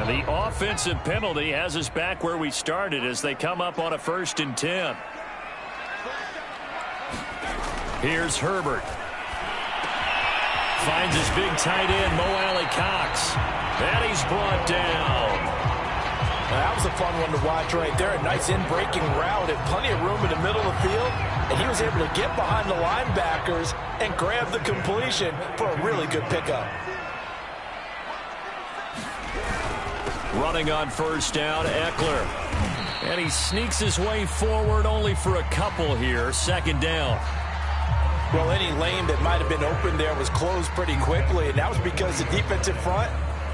And the offensive penalty has us back where we started as they come up on a 1st and 10. Here's Herbert. Finds his big tight end, Mo Alley-Cox. And he's brought down. That was a fun one to watch right there. A nice in-breaking route and plenty of room in the middle of the field. And he was able to get behind the linebackers and grab the completion for a really good pickup. Running on 1st down, Eckler. And he sneaks his way forward only for a couple here. 2nd down. Well, any lane that might have been open there was closed pretty quickly, and that was because the defensive front,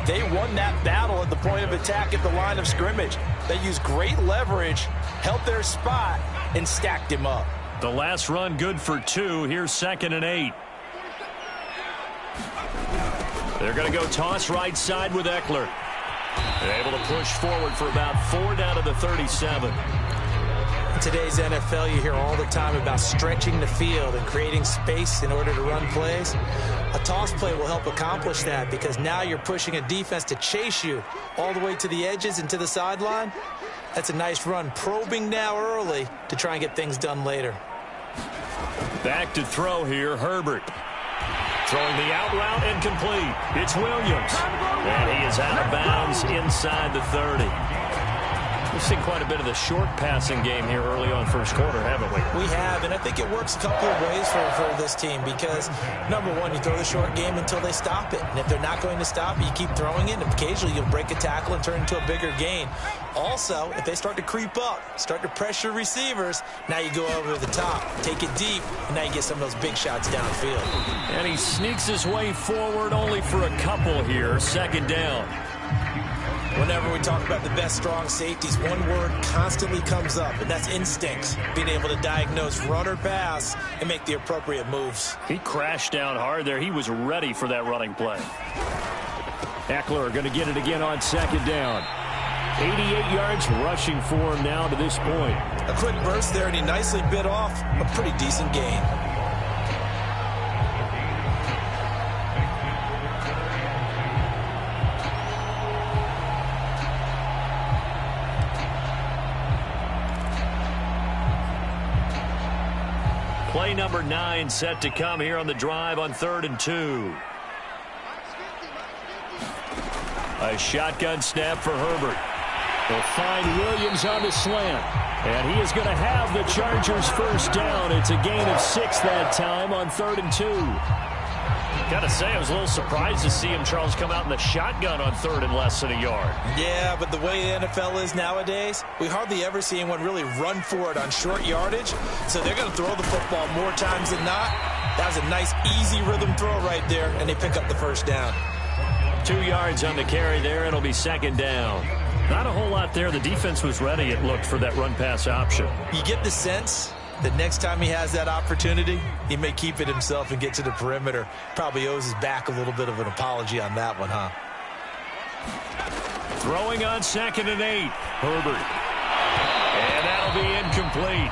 they won that battle at the point of attack at the line of scrimmage. They used great leverage, held their spot, and stacked him up. The last run good for 2. Here's 2nd and 8. They're going to go toss right side with Eckler. They're able to push forward for about 4 down to the 37. In today's NFL, you hear all the time about stretching the field and creating space in order to run plays. A toss play will help accomplish that because now you're pushing a defense to chase you all the way to the edges and to the sideline. That's a nice run, probing now early to try and get things done later. Back to throw here, Herbert. Throwing the out route and complete. It's Williams. And he is out of bounds inside the 30. We've seen quite a bit of the short passing game here early on 1st quarter, haven't we? We have, and I think it works a couple of ways for this team because, number one, you throw the short game until they stop it. And if they're not going to stop it, you keep throwing it, and occasionally you'll break a tackle and turn it into a bigger gain. Also, if they start to creep up, start to pressure receivers, now you go over the top, take it deep, and now you get some of those big shots downfield. And he sneaks his way forward only for a couple here. 2nd down. Whenever we talk about the best strong safeties, one word constantly comes up, and that's instincts. Being able to diagnose run or pass and make the appropriate moves. He crashed down hard there. He was ready for that running play. Eckler going to get it again on 2nd down. 88 yards rushing for him now to this point. A quick burst there, and he nicely bit off a pretty decent gain. Play number 9 set to come here on the drive on 3rd and 2. A shotgun snap for Herbert. They'll find Williams on the slant. And he is going to have the Chargers 1st down. It's a gain of 6 that time on 3rd and 2. Got to say, I was a little surprised to see him, Charles, come out in the shotgun on 3rd and less than a yard. Yeah, but the way the NFL is nowadays, we hardly ever see anyone really run for it on short yardage. So they're going to throw the football more times than not. That was a nice, easy rhythm throw right there, and they pick up the 1st down. 2 yards on the carry there. It'll be 2nd down. Not a whole lot there. The defense was ready, it looked, for that run-pass option. You get the sense that next time he has that opportunity, he may keep it himself and get to the perimeter. Probably owes his back a little bit of an apology on that one, huh? Throwing on 2nd and 8. Herbert. And that'll be incomplete.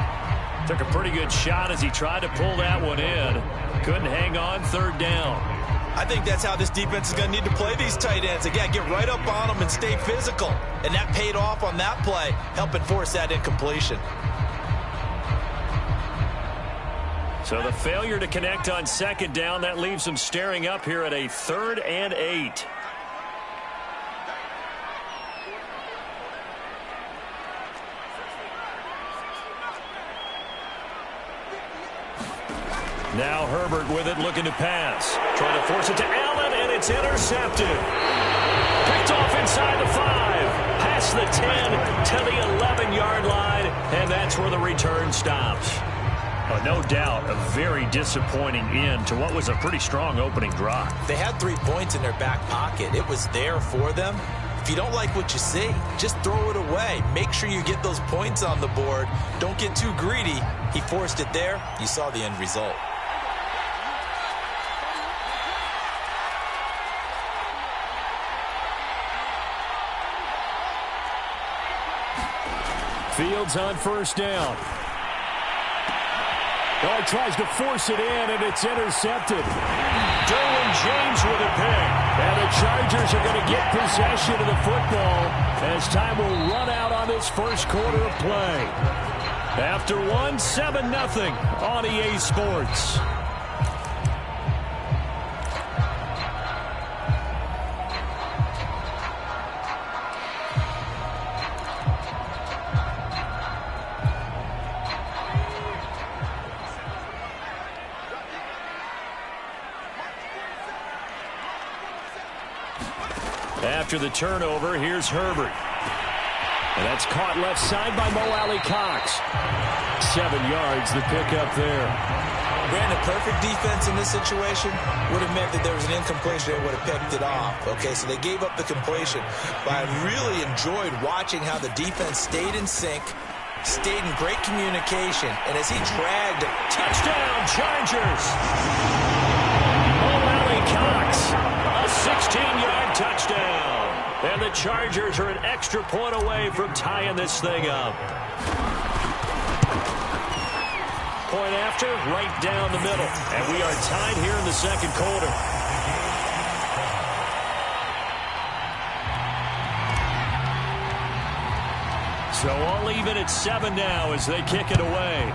Took a pretty good shot as he tried to pull that one in. Couldn't hang on. 3rd down. I think that's how this defense is going to need to play these tight ends. Again, get right up on them and stay physical. And that paid off on that play, helping force that incompletion. So the failure to connect on 2nd down, that leaves them staring up here at a 3rd and 8. Now Herbert with it, looking to pass. Trying to force it to Allen, and it's intercepted. Picked off inside the 5. Past the 10 to the 11-yard line, and that's where the return stops. No doubt a very disappointing end to what was a pretty strong opening drive. They had 3 points in their back pocket. It was there for them. If you don't like what you see, just throw it away. Make sure you get those points on the board. Don't get too greedy. He forced it there. You saw the end result. Fields on 1st down. Oh, he tries to force it in, and it's intercepted. Derwin James with a pick. And the Chargers are going to get possession of the football as time will run out on this first quarter of play. After 7-0 on EA Sports. After the turnover, here's Herbert. And that's caught left side by Mo Alley Cox. 7 yards, the pickup there. Brandon, perfect defense in this situation would have meant that there was an incompletion. They would have picked it off. Okay, so they gave up the completion. But I really enjoyed watching how the defense stayed in sync, stayed in great communication, and as he dragged it. Touchdown, Chargers! Mo Alley Cox, a 16-yard touchdown. And the Chargers are an extra point away from tying this thing up. Point after, right down the middle. And we are tied here in the second quarter. So all even at 7 now as they kick it away.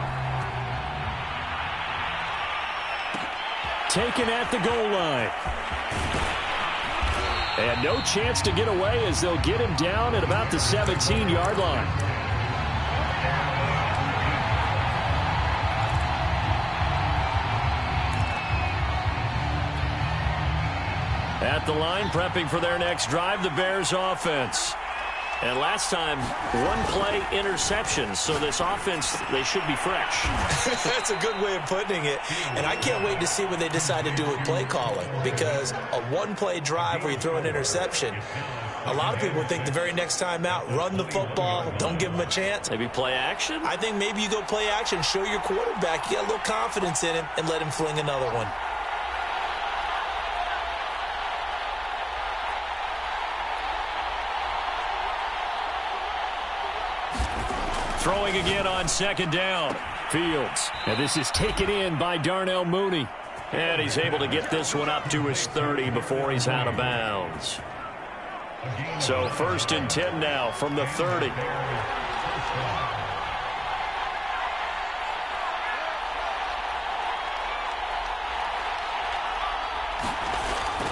Taken at the goal line. And no chance to get away as they'll get him down at about the 17-yard line. At the line, prepping for their next drive, the Bears offense. And last time, one-play interception, so this offense, they should be fresh. That's a good way of putting it. And I can't wait to see what they decide to do with play calling, because a one-play drive where you throw an interception, a lot of people think the very next time out, run the football, don't give them a chance. Maybe play action? I think maybe you go play action, show your quarterback you got a little confidence in him, and let him fling another one. Throwing again on second down. Fields. And this is taken in by Darnell Mooney. And he's able to get this one up to his 30 before he's out of bounds. So 1st and 10 now from the 30.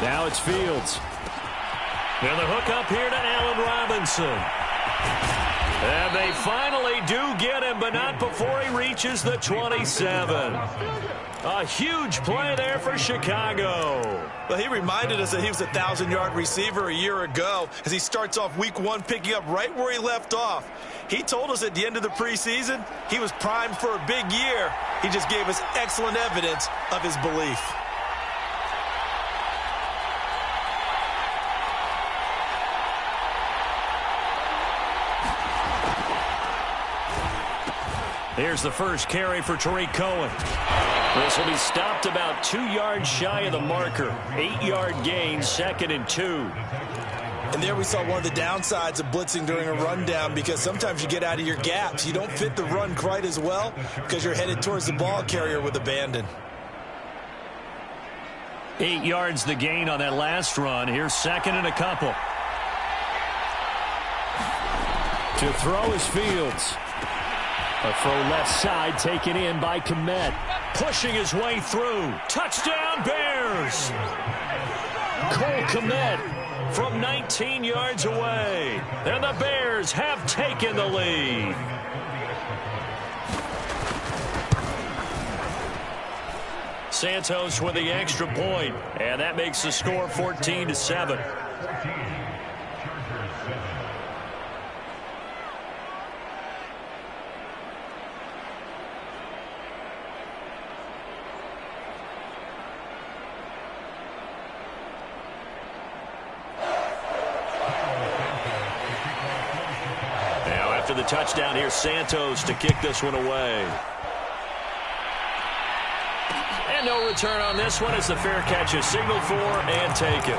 Now it's Fields. And the hook up here to Allen Robinson. And they finally do get him, but not before he reaches the 27. A huge play there for Chicago. Well, he reminded us that he was a 1,000-yard receiver a year ago as he starts off week 1 picking up right where he left off. He told us at the end of the preseason he was primed for a big year. He just gave us excellent evidence of his belief. Here's the first carry for Tariq Cohen. This will be stopped about 2 yards shy of the marker. 8-yard gain, 2nd and 2. And there we saw one of the downsides of blitzing during a rundown, because sometimes you get out of your gaps. You don't fit the run quite as well because you're headed towards the ball carrier with abandon. 8 yards the gain on that last run. Here's 2nd and a couple. To throw is Fields. A throw left side taken in by Kmet. Pushing his way through. Touchdown Bears! Cole Kmet from 19 yards away. And the Bears have taken the lead. Santos with the extra point. And that makes the score 14-7. After the touchdown, here's Santos to kick this one away. And no return on this one as the fair catch is signaled for and taken.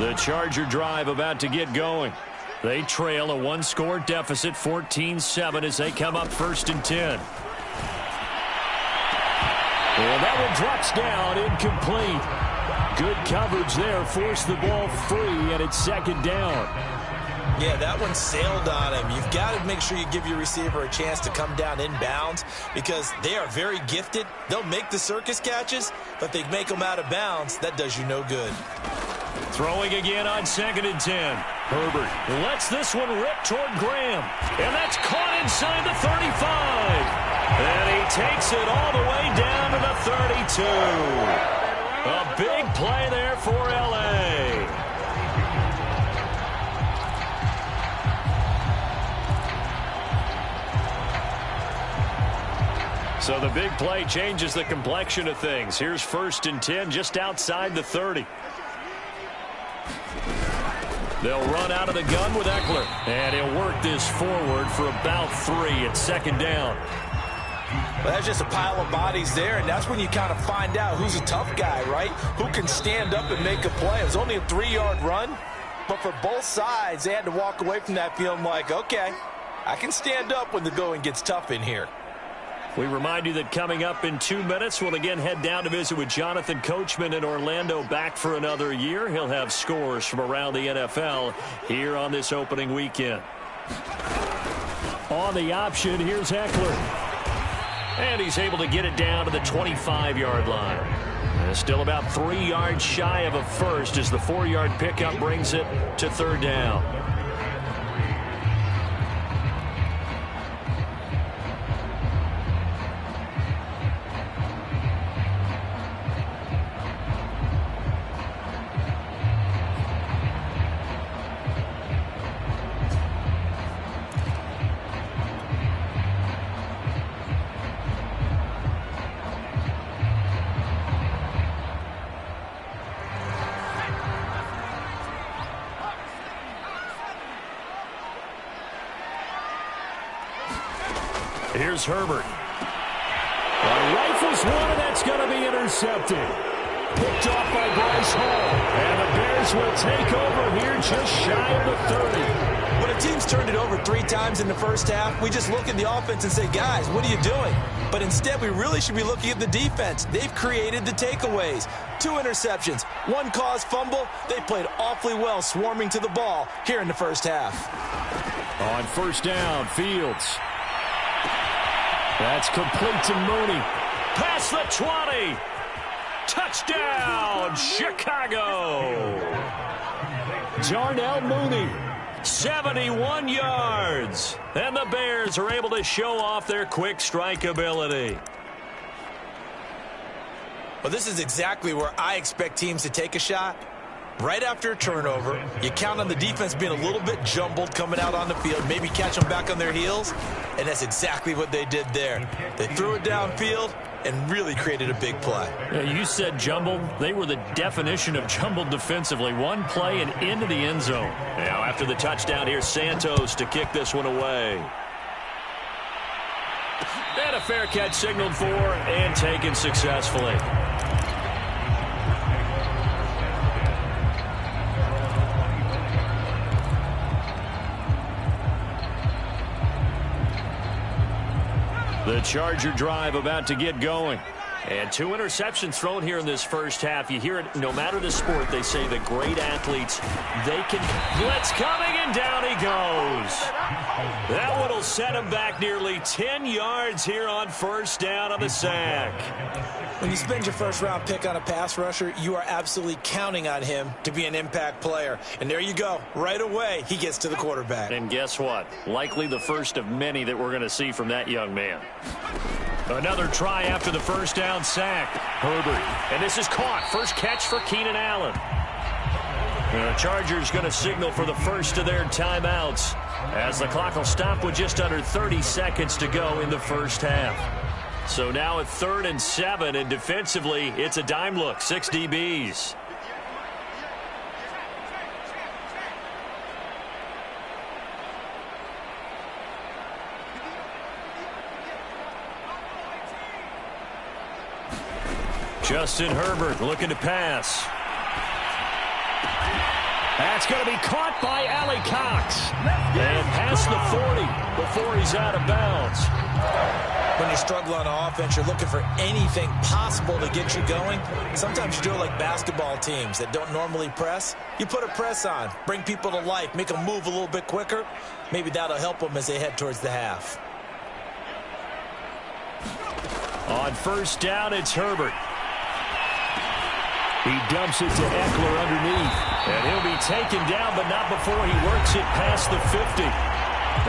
The Charger drive about to get going. They trail a one-score deficit, 14-7, as they come up 1st and 10. And that one drops down, incomplete. Good coverage there, forced the ball free, and it's 2nd down. Yeah, that one sailed on him. You've got to make sure you give your receiver a chance to come down inbounds because they are very gifted. They'll make the circus catches, but they make them out of bounds. That does you no good. Throwing again on 2nd and 10. Herbert lets this one rip toward Graham. And that's caught inside the 35. And he takes it all the way down to the 32. A big play there for L.A. So the big play changes the complexion of things. Here's 1st and 10 just outside the 30. They'll run out of the gun with Eckler. And he'll work this forward for about 3 at 2nd down. Well, that's just a pile of bodies there, and that's when you kind of find out who's a tough guy, right? Who can stand up and make a play. It was only a 3-yard run, but for both sides, they had to walk away from that feeling like, okay, I can stand up when the going gets tough in here. We remind you that coming up in 2 minutes, we'll again head down to visit with Jonathan Coachman in Orlando, back for another year. He'll have scores from around the NFL here on this opening weekend. On the option, here's Eckler. And he's able to get it down to the 25-yard line. And still about 3 yards shy of a first as the 4-yard pickup brings it to 3rd down. Here's Herbert. Rifles one, and that's going to be intercepted. Picked off by Bryce Hall. And the Bears will take over here just shy of the 30. When a team's turned it over 3 times in the first half, we just look at the offense and say, guys, what are you doing? But instead, we really should be looking at the defense. They've created the takeaways. 2 interceptions, 1 caused fumble. They played awfully well swarming to the ball here in the first half. On 1st down, Fields. That's complete to Mooney. Past the 20. Touchdown, Chicago. Darnell Mooney, 71 yards. And the Bears are able to show off their quick strike ability. Well, this is exactly where I expect teams to take a shot. Right after a turnover, you count on the defense being a little bit jumbled coming out on the field, maybe catch them back on their heels, and that's exactly what they did there. They threw it downfield and really created a big play. Yeah, you said jumbled. They were the definition of jumbled defensively. One play and into the end zone. Now after the touchdown, here's Santos to kick this one away. And a fair catch signaled for and taken successfully. The Charger drive about to get going. And 2 interceptions thrown here in this first half. You hear it, no matter the sport, they say the great athletes, they can blitz coming, and down he goes. That one will set him back nearly 10 yards here on 1st down on the sack. When you spend your first-round pick on a pass rusher, you are absolutely counting on him to be an impact player. And there you go. Right away, he gets to the quarterback. And guess what? Likely the first of many that we're going to see from that young man. Another try after the 1st down sack. Herbert. And this is caught. First catch for Keenan Allen. The Chargers going to signal for the first of their timeouts as the clock will stop with just under 30 seconds to go in the first half. So now at 3rd and 7, and defensively, it's a dime look, 6 DBs. Justin Herbert looking to pass. That's going to be caught by Allie Cox. And past the 40 before he's out of bounds. When you struggle on offense, you're looking for anything possible to get you going. Sometimes you do it like basketball teams that don't normally press. You put a press on, bring people to life, make them move a little bit quicker. Maybe that'll help them as they head towards the half. On first down, it's Herbert. He dumps it to Eckler underneath. And he'll be taken down, but not before he works it past the 50.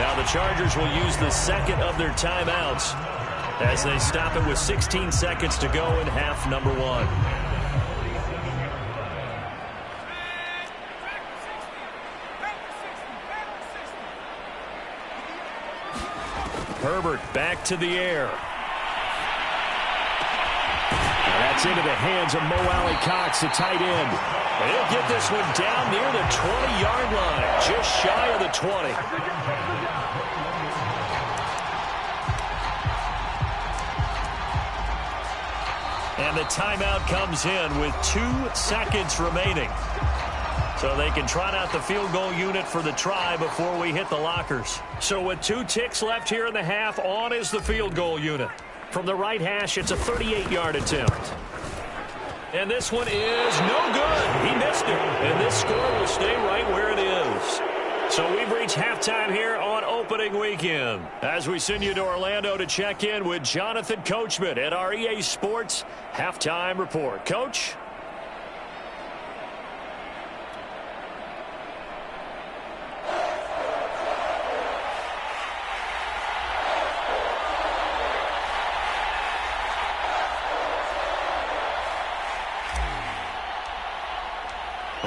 Now the Chargers will use the second of their timeouts as they stop it with 16 seconds to go in half number 1. Herbert back to the air. That's into the hands of Mo Alley Cox, the tight end. And he'll get this one down near the 20-yard line, just shy of the 20. And the timeout comes in with 2 seconds remaining. So they can trot out the field goal unit for the try before we hit the lockers. So with 2 ticks left here in the half, on is the field goal unit. From the right hash, it's a 38-yard attempt. And this one is no good. He missed it. And this score will stay right where it is. So we've reached halftime here on opening weekend as we send you to Orlando to check in with Jonathan Coachman at our EA Sports Halftime Report. Coach?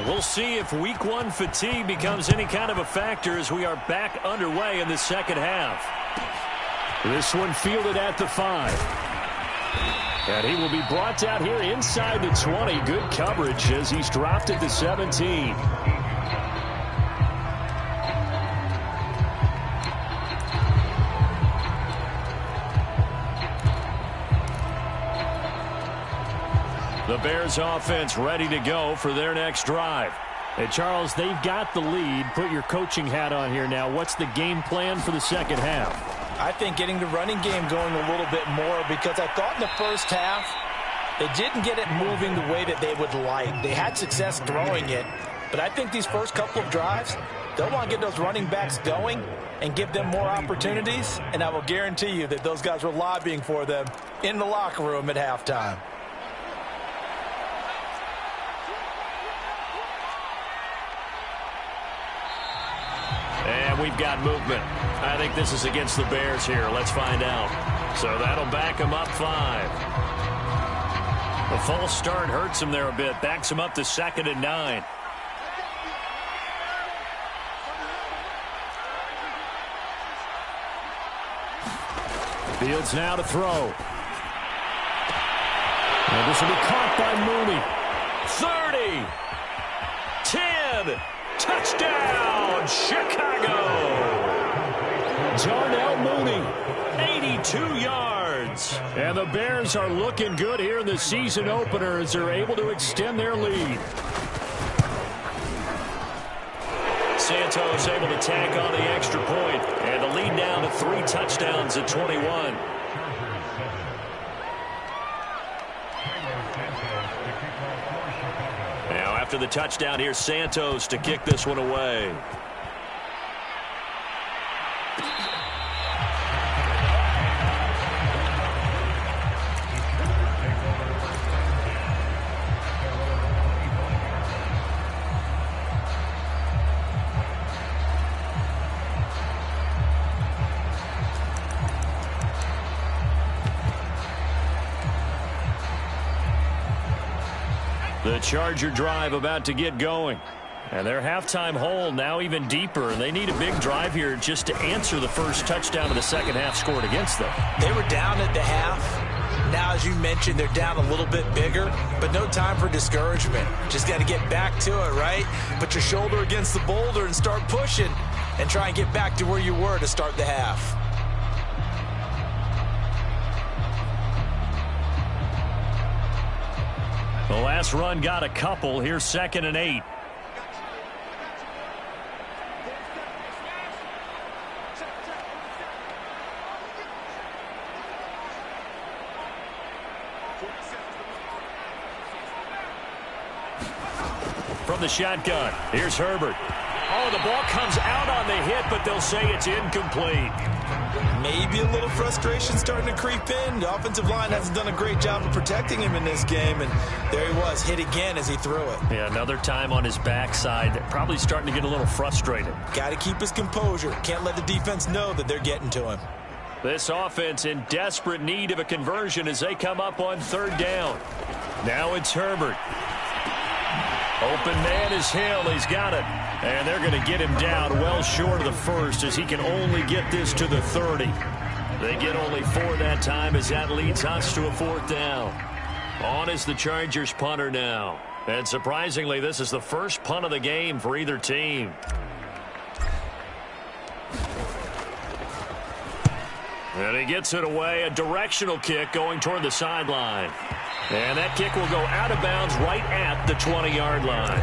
We'll see if week 1 fatigue becomes any kind of a factor as we are back underway in the second half. This one fielded at the 5. And he will be brought down here inside the 20. Good coverage as he's dropped it to 17. The Bears offense ready to go for their next drive. Hey, Charles, they've got the lead. Put your coaching hat on here now. What's the game plan for the second half? I think getting the running game going a little bit more because I thought in the first half they didn't get it moving the way that they would like. They had success throwing it, but I think these first couple of drives, they'll want to get those running backs going and give them more opportunities, and I will guarantee you that those guys were lobbying for them in the locker room at halftime. And we've got movement. I think this is against the Bears here. Let's find out. So that'll back them up 5. The false start hurts him there a bit. Backs him up to 2nd and 9. Fields now to throw. And this will be caught by Mooney. 30. 10. Touchdown, Chicago! Darnell Mooney, 82 yards. And the Bears are looking good here in the season opener as they're able to extend their lead. Santos able to tack on the extra point, and the lead down to 3 touchdowns at 21. After the touchdown, here's Santos to kick this one away. The Charger drive about to get going. And their halftime hole now even deeper. And they need a big drive here just to answer the first touchdown of the second half scored against them. They were down at the half. Now, as you mentioned, they're down a little bit bigger, but no time for discouragement. Just got to get back to it, right? Put your shoulder against the boulder and start pushing and try and get back to where you were to start the half. The last run got a couple. Here's 2nd and 8. from the shotgun. Here's Herbert. Oh, the ball comes out on the hit, but they'll say it's incomplete. Maybe a little frustration starting to creep in. The offensive line hasn't done a great job of protecting him in this game, and there he was, hit again as he threw it. Yeah, another time on his backside, probably starting to get a little frustrated. Got to keep his composure. Can't let the defense know that they're getting to him. This offense in desperate need of a conversion as they come up on third down. Now it's Herbert. Open man is Hill. He's got it. And they're going to get him down well short of the first as he can only get this to the 30. They get only 4 that time as that leads us to a 4th down. On is the Chargers punter now. And surprisingly, this is the first punt of the game for either team. And he gets it away, a directional kick going toward the sideline. And that kick will go out of bounds right at the 20-yard line.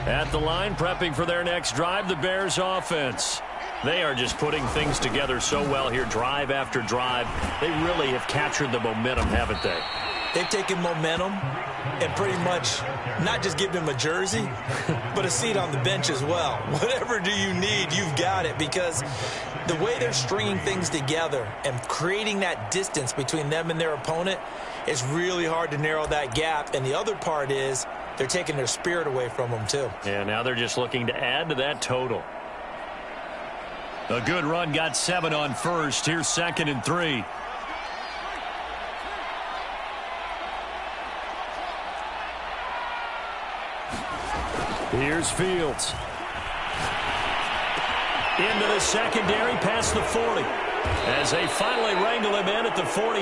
At the line, prepping for their next drive, the Bears offense. They are just putting things together so well here, drive after drive. They really have captured the momentum, haven't they? They've taken momentum and pretty much not just given him a jersey, but a seat on the bench as well. Whatever do you need, you've got it, because the way they're stringing things together and creating that distance between them and their opponent is really hard to narrow that gap. And the other part is they're taking their spirit away from them, too. Yeah, now they're just looking to add to that total. A good run, got 7 on first. Here's 2nd and 3. Here's Fields. Into the secondary, past the 40. As they finally wrangle him in at the 48.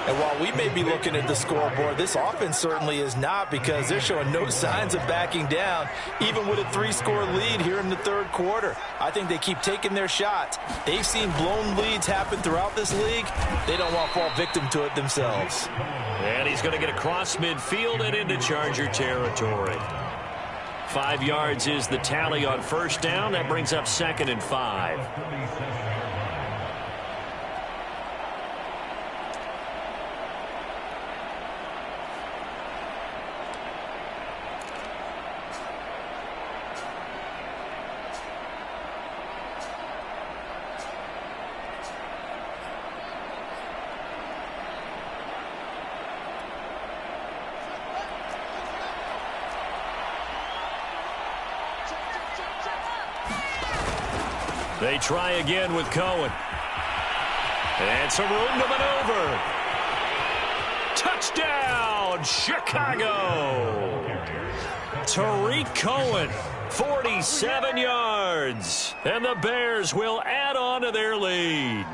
And while we may be looking at the scoreboard, this offense certainly is not, because they're showing no signs of backing down, even with a 3-score lead here in the third quarter. I think they keep taking their shots. They've seen blown leads happen throughout this league. They don't want to fall victim to it themselves. And he's going to get across midfield and into Charger territory. 5 yards is the tally on first down. That brings up 2nd and 5. They try again with Cohen. And some room to maneuver. Touchdown, Chicago. Tariq Cohen, 47 yards. And the Bears will add on to their lead.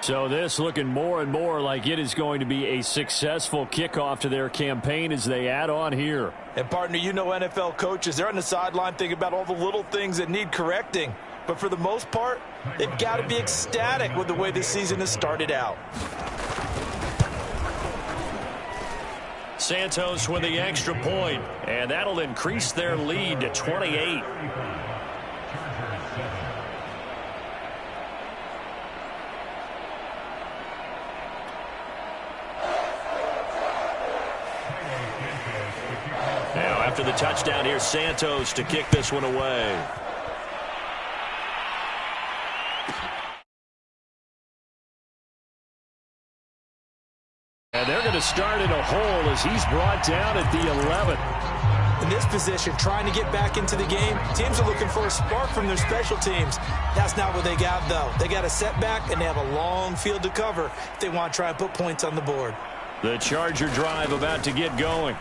So this looking more and more like it is going to be a successful kickoff to their campaign as they add on here. And partner, you know NFL coaches, they're on the sideline thinking about all the little things that need correcting. But for the most part, they've got to be ecstatic with the way this season has started out. Santos with the extra point, and that'll increase their lead to 28. Now after the touchdown, here's Santos to kick this one away. And they're going to start in a hole as he's brought down at the 11. In this position, trying to get back into the game, teams are looking for a spark from their special teams. That's not what they got, though. They got a setback, and they have a long field to cover if they want to try and put points on the board. The Charger drive about to get going.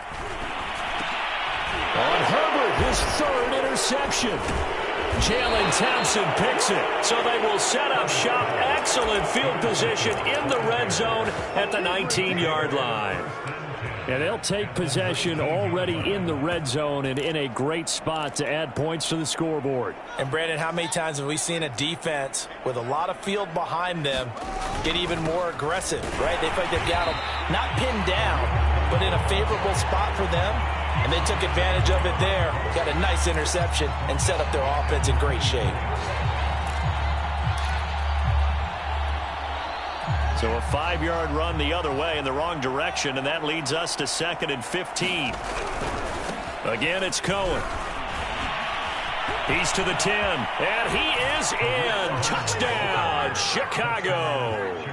On Herbert, his 3rd interception. Jalen Thompson picks it, so they will set up shop. Excellent field position in the red zone at the 19-yard line. And they'll take possession already in the red zone and in a great spot to add points to the scoreboard. And, Brandon, how many times have we seen a defense with a lot of field behind them get even more aggressive, right? They feel like they've got them not pinned down, but in a favorable spot for them. And they took advantage of it there, got a nice interception, and set up their offense in great shape. So a 5-yard run the other way in the wrong direction, and that leads us to 2nd and 15. Again, it's Cohen. He's to the 10, and he is in. Touchdown, Chicago.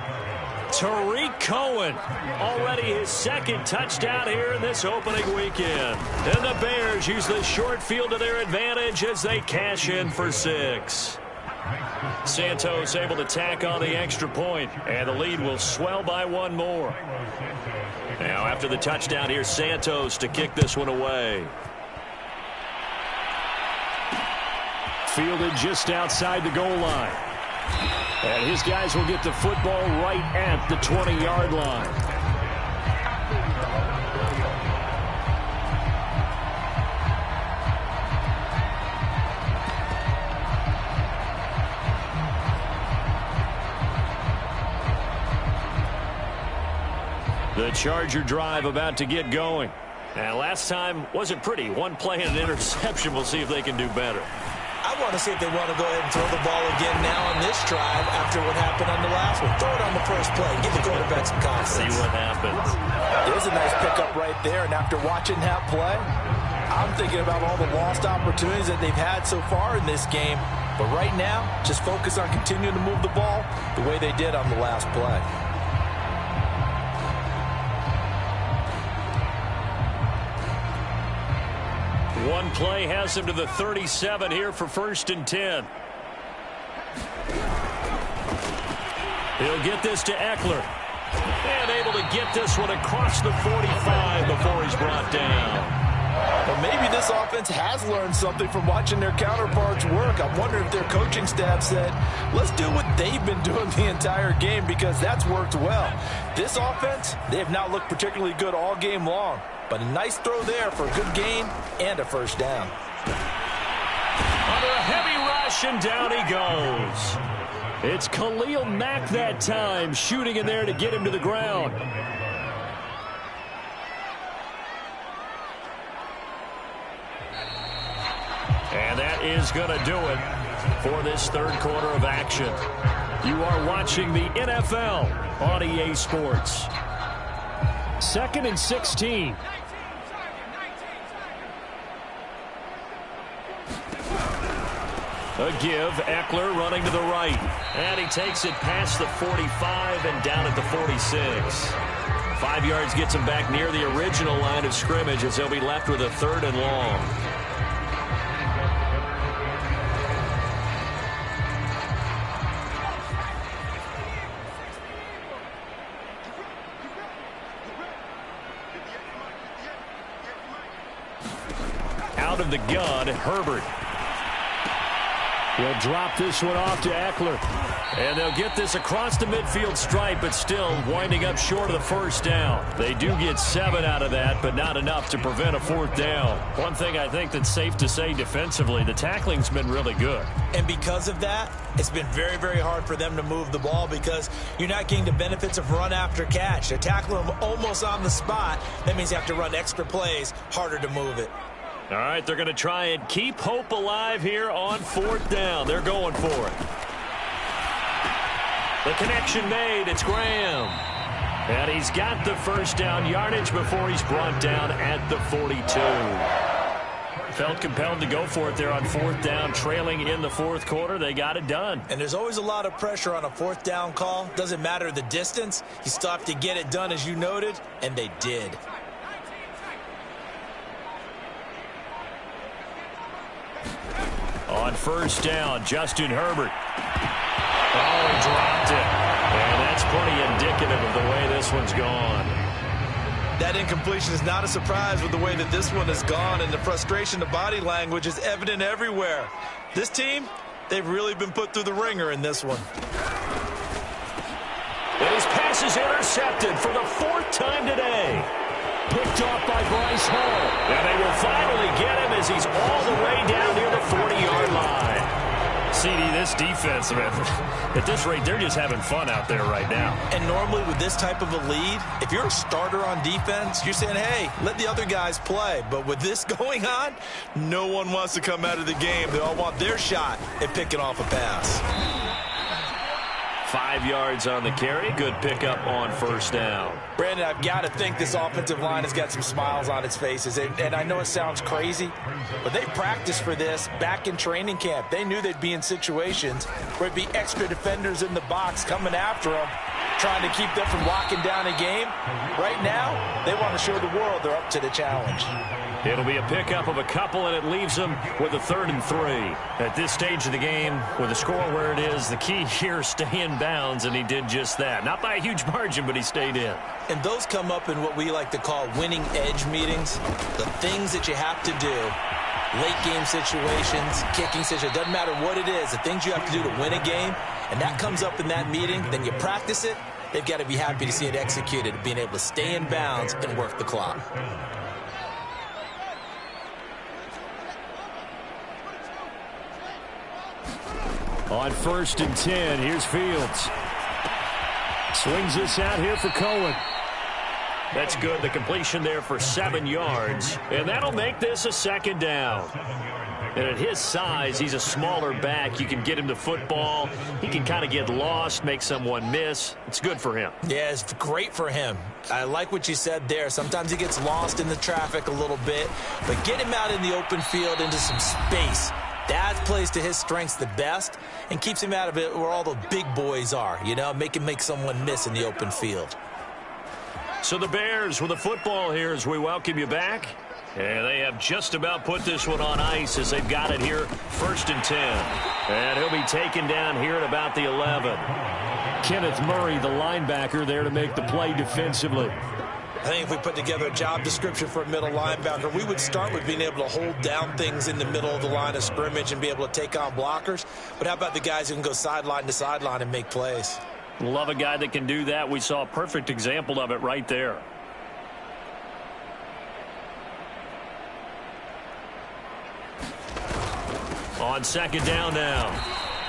Tariq Cohen, already his 2nd touchdown here in this opening weekend. And the Bears use the short field to their advantage as they cash in for 6. Santos able to tack on the extra point, and the lead will swell by 1 more. Now after the touchdown, here's Santos to kick this one away. Fielded just outside the goal line. And his guys will get the football right at the 20-yard line. The Charger drive about to get going. And last time wasn't pretty. 1 play and an interception. We'll see if they can do better. I want to see if they want to go ahead and throw the ball again now on this drive after what happened on the last one. Throw it on the first play. Give the quarterback some confidence. See what happens. There's a nice pickup right there, and after watching that play, I'm thinking about all the lost opportunities that they've had so far in this game. But right now, just focus on continuing to move the ball the way they did on the last play. One play has him to the 37 here for 1st and 10. He'll get this to Eckler. And able to get this one across the 45 before he's brought down. But maybe this offense has learned something from watching their counterparts work. I wonder if their coaching staff said, let's do what they've been doing the entire game, because that's worked well. This offense, they have not looked particularly good all game long. But a nice throw there for a good gain and a 1st down. Under a heavy rush, and down he goes. It's Khalil Mack that time, shooting in there to get him to the ground. And that is going to do it for this 3rd quarter of action. You are watching the NFL on EA Sports. 2nd and 16. A give, Eckler running to the right. And he takes it past the 45 and down at the 46. 5 yards gets him back near the original line of scrimmage as they'll be left with a 3rd and long. Out of the gun, Herbert. He'll drop this one off to Eckler. And they'll get this across the midfield stripe, but still winding up short of the 1st down. They do get 7 out of that, but not enough to prevent a 4th down. One thing I think that's safe to say defensively, the tackling's been really good. And because of that, it's been very, very hard for them to move the ball because you're not getting the benefits of run after catch. They're tackling them almost on the spot. That means you have to run extra plays, harder to move it. All right, they're going to try and keep hope alive here on 4th down. They're going for it. The connection made. It's Graham. And he's got the 1st down yardage before he's brought down at the 42. Felt compelled to go for it there on 4th down, trailing in the 4th quarter. They got it done. And there's always a lot of pressure on a 4th down call. Doesn't matter the distance. You still have to get it done, as you noted, and they did. On 1st down, Justin Herbert. Oh, he dropped it. And that's pretty indicative of the way this one's gone. That incompletion is not a surprise with the way that this one has gone, and the frustration of body language is evident everywhere. This team, they've really been put through the ringer in this one. And his pass is intercepted for the 4th time today. Picked off by Bryce Hall. And they will finally get him as he's all the way down near the 40-yard line. CD, this defense, man, at this rate, they're just having fun out there right now. And normally with this type of a lead, if you're a starter on defense, you're saying, hey, let the other guys play. But with this going on, no one wants to come out of the game. They all want their shot at picking off a pass. 5 yards on the carry. Good pickup on first down. Brandon, I've got to think this offensive line has got some smiles on its faces. And I know it sounds crazy, but they practiced for this back in training camp. They knew they'd be in situations where it'd be extra defenders in the box coming after them, trying to keep them from locking down a game. Right now, they want to show the world they're up to the challenge. It'll be a pickup of a couple, and it leaves them with a 3rd and 3. At this stage of the game, with the score where it is, the key here is stay in bounds, and he did just that. Not by a huge margin, but he stayed in. And those come up in what we like to call winning edge meetings. The things that you have to do, late game situations, kicking situations, doesn't matter what it is, the things you have to do to win a game, and that comes up in that meeting, then you practice it, they've got to be happy to see it executed, being able to stay in bounds and work the clock. On 1st and 10, here's Fields. Swings this out here for Cohen. That's good. The completion there for 7 yards. And that'll make this a 2nd down. And at his size, he's a smaller back. You can get him the football. He can kind of get lost, make someone miss. It's good for him. Yeah, it's great for him. I like what you said there. Sometimes he gets lost in the traffic a little bit. But get him out in the open field into some space. That plays to his strengths the best and keeps him out of it where all the big boys are, you know, make someone miss in the open field. So the Bears with the football here as we welcome you back. And they have just about put this one on ice as they've got it here, 1st and 10. And he'll be taken down here at about the 11. Kenneth Murray, the linebacker, there to make the play defensively. I think if we put together a job description for a middle linebacker, we would start with being able to hold down things in the middle of the line of scrimmage and be able to take on blockers. But how about the guys who can go sideline to sideline and make plays? Love a guy that can do that. We saw a perfect example of it right there. On 2nd down now.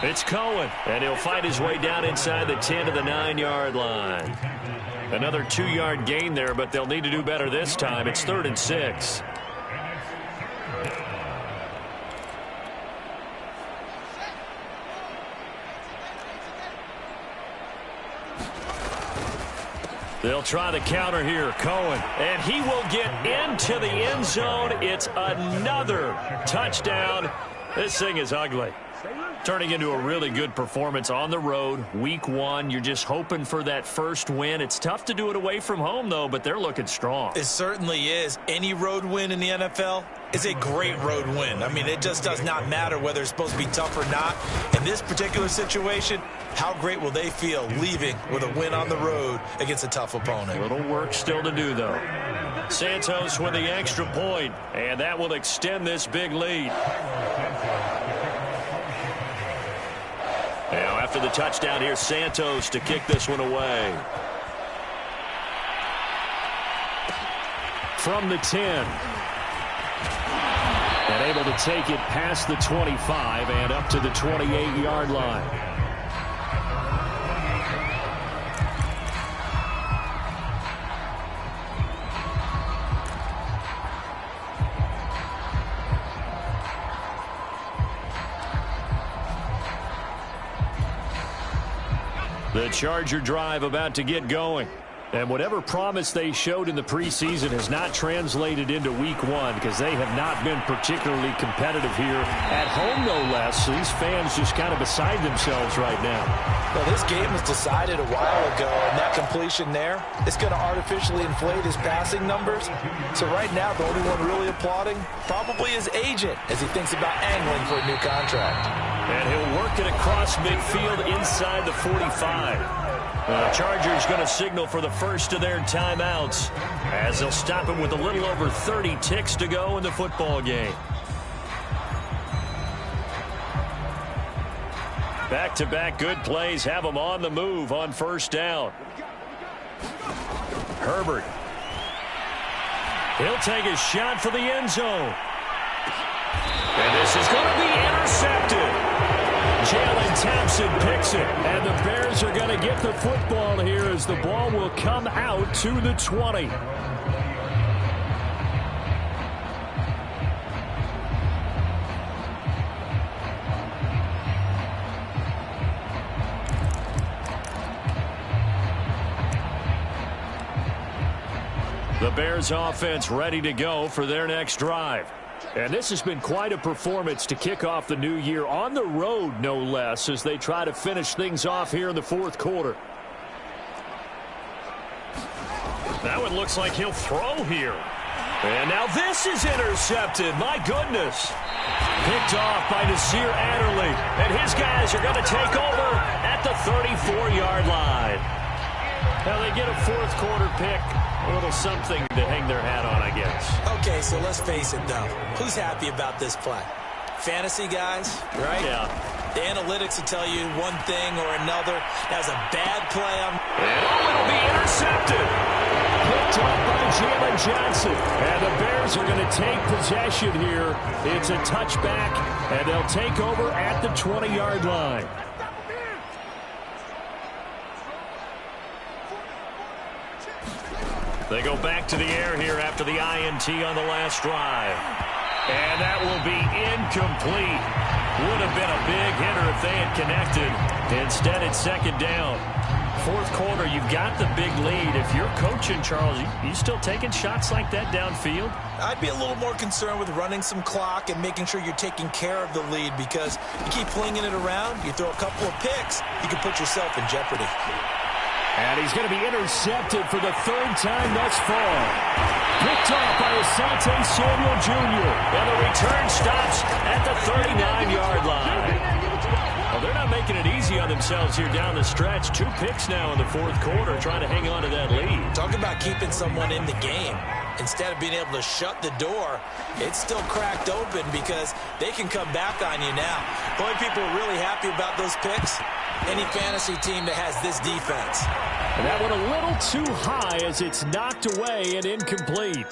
It's Cohen, and he'll fight his way down inside the 10 to the 9-yard line. Another 2-yard gain there, but they'll need to do better this time. It's 3rd and 6. They'll try the counter here, Cohen, and he will get into the end zone. It's another touchdown. This thing is ugly. Turning into a really good performance on the road, week 1. You're just hoping for that first win. It's tough to do it away from home, though, but they're looking strong. It certainly is. Any road win in the NFL is a great road win. I mean, it just does not matter whether it's supposed to be tough or not. In this particular situation, how great will they feel leaving with a win on the road against a tough opponent? A little work still to do, though. Santos with the extra point, and that will extend this big lead. Now, after the touchdown here, Santos to kick this one away. From the 10. And able to take it past the 25 and up to the 28-yard line. The Charger drive about to get going. And whatever promise they showed in the preseason has not translated into week 1 because they have not been particularly competitive here at home, no less. So these fans just kind of beside themselves right now. Well, this game was decided a while ago, and that completion there is going to artificially inflate his passing numbers. So right now, the only one really applauding probably his agent as he thinks about angling for a new contract. And he'll work it across midfield inside the 45. The Chargers going to signal for the first of their timeouts as they'll stop him with a little over 30 ticks to go in the football game. Back-to-back good plays have them on the move on first down. Herbert. He'll take a shot for the end zone. And this is going to be intercepted. Jalen Thompson picks it, and the Bears are going to get the football here as the ball will come out to the 20. The Bears offense ready to go for their next drive. And this has been quite a performance to kick off the new year on the road, no less, as they try to finish things off here in the fourth quarter. That one looks like he'll throw here. And now this is intercepted. My goodness. Picked off by Nasir Adderley. And his guys are going to take over at the 34-yard line. Now they get a fourth quarter pick. A little something to hang their hat on, I guess. Okay, so let's face it, though. Who's happy about this play? Fantasy guys, right? Yeah. The analytics will tell you one thing or another. That was a bad play. And it'll be intercepted. Picked off by Jalen Johnson. And the Bears are going to take possession here. It's a touchback, and they'll take over at the 20-yard line. They go back to the air here after the INT on the last drive. And that will be incomplete. Would have been a big hitter if they had connected. Instead, it's second down. Fourth quarter, you've got the big lead. If you're coaching, Charles, you still taking shots like that downfield? I'd be a little more concerned with running some clock and making sure you're taking care of the lead, because you keep flinging it around, you throw a couple of picks, you can put yourself in jeopardy. And he's going to be intercepted for the third time thus far. Picked off by Asante Samuel Jr. And the return stops at the 39-yard line. Well, they're not making it easy on themselves here down the stretch. 2 picks now in the fourth quarter, trying to hang on to that lead. Talk about keeping someone in the game. Instead of being able to shut the door, it's still cracked open because they can come back on you now. The only people who are really happy about those picks, any fantasy team that has this defense. And that one a little too high as it's knocked away and incomplete.